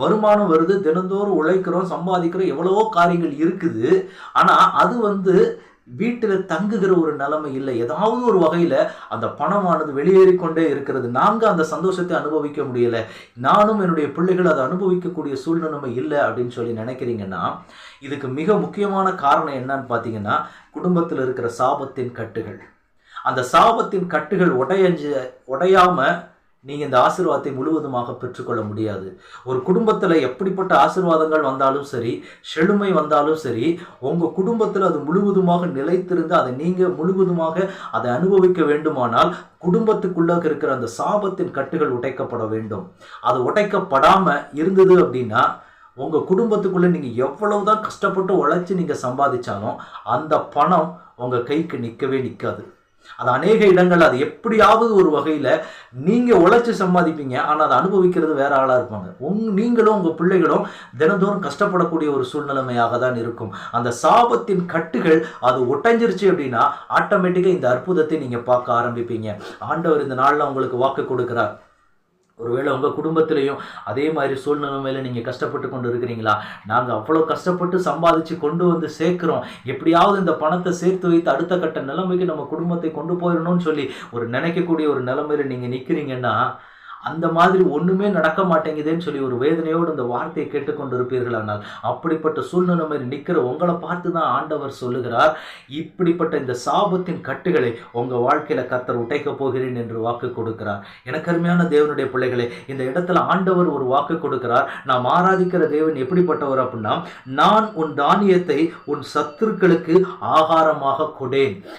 வருமானம் வருது, தினந்தோறும் உழைக்கிறோம், சம்பாதிக்கிறோம், எவ்வளவோ காரியங்கள் இருக்குது. ஆனா அது வீட்டில தங்குகிற ஒரு நிலைமை இல்லை. ஏதாவது ஒரு வகையில அந்த பணமானது வெளியேறிக்கொண்டே இருக்கிறது. நாங்க அந்த சந்தோஷத்தை அனுபவிக்க முடியல. நானும் என்னுடைய பிள்ளைகள் அதை அனுபவிக்கக்கூடிய சூழ்நிலைமை இல்ல அப்படின்னு சொல்லி நினைக்கிறீங்கன்னா, இதுக்கு மிக முக்கியமான காரணம் என்னன்னு பார்த்தீங்கன்னா, குடும்பத்தில இருக்கிற சாபத்தின் கட்டுகள். அந்த சாபத்தின் கட்டுகள் உடையாம நீங்க இந்த ஆசீர்வாதத்தை முழுவதுமாக பெற்றுக்கொள்ள முடியாது. ஒரு குடும்பத்துல எப்படிப்பட்ட ஆசீர்வாதங்கள் வந்தாலும் சரி, செழுமை வந்தாலும் சரி, உங்க குடும்பத்துல அது முழுவதுமாக நிலைத்திருந்து அதை நீங்க முழுவதுமாக அதை அனுபவிக்க வேண்டுமானால், குடும்பத்துக்குள்ள இருக்கிற அந்த சாபத்தின் கட்டுகள் உடைக்கப்பட வேண்டும். அது உடைக்கப்படாம இருந்தது அப்படின்னா, உங்க குடும்பத்துக்குள்ள நீங்க எவ்வளவுதான் கஷ்டப்பட்டு உழைச்சு நீங்க சம்பாதிச்சாலும் அந்த பணம் உங்க கைக்கு நிற்கவே நிற்காது. அது அநேக இடங்கள் அது எப்படியாவது ஒரு வகையில நீங்க உழைச்சு சம்பாதிப்பீங்க, ஆனா அதை அனுபவிக்கிறது வேற ஆளா இருப்பாங்க. நீங்களும் உங்க பிள்ளைகளும் தினந்தோறும் கஷ்டப்படக்கூடிய ஒரு சூழ்நிலைமையாக தான் இருக்கும். அந்த சாபத்தின் கட்டுகள் அது ஒட்டஞ்சிருச்சு அப்படின்னா ஆட்டோமேட்டிக்கா இந்த அற்புதத்தை நீங்க பார்க்க ஆரம்பிப்பீங்க. ஆண்டவர் இந்த நாள்ல உங்களுக்கு வாக்கு கொடுக்கிறார். ஒருவேளை உங்கள் குடும்பத்திலையும் அதே மாதிரி சூழ்நிலைமையில நீங்கள் கஷ்டப்பட்டு கொண்டு இருக்கிறீங்களா? நாங்கள் அவ்வளோ கஷ்டப்பட்டு சம்பாதிச்சு கொண்டு வந்து சேர்க்குறோம், எப்படியாவது இந்த பணத்தை சேர்த்து வைத்து அடுத்த கட்ட நிலைமைக்கு நம்ம குடும்பத்தை கொண்டு போயிடணும்னு சொல்லி ஒரு நினைக்கக்கூடிய ஒரு நிலைமையில நீங்கள் நிற்கிறீங்கன்னா, அந்த மாதிரி ஒன்றுமே நடக்க மாட்டேங்குதுன்னு சொல்லி ஒரு வேதனையோடு இந்த வார்த்தையை கேட்டுக்கொண்டு இருப்பீர்களானால், அப்படிப்பட்ட சூழ்நிலைமையில் நிற்கிற உங்களை பார்த்து தான் ஆண்டவர் சொல்லுகிறார், இப்படிப்பட்ட இந்த சாபத்தின் கட்டுகளை உங்கள் வாழ்க்கையில் கர்த்தர் உடைக்கப் போகிறேன் என்று வாக்கு கொடுக்கிறார். எனக்கு அருமையான தேவனுடைய பிள்ளைகளே, இந்த இடத்துல ஆண்டவர் ஒரு வாக்கு கொடுக்கிறார். நாம் ஆராதிக்கிற தேவன் எப்படிப்பட்டவர் அப்படின்னா, நான் உன் தானியத்தை உன் சத்துருக்களுக்கு ஆகாரமாக கொடேன்.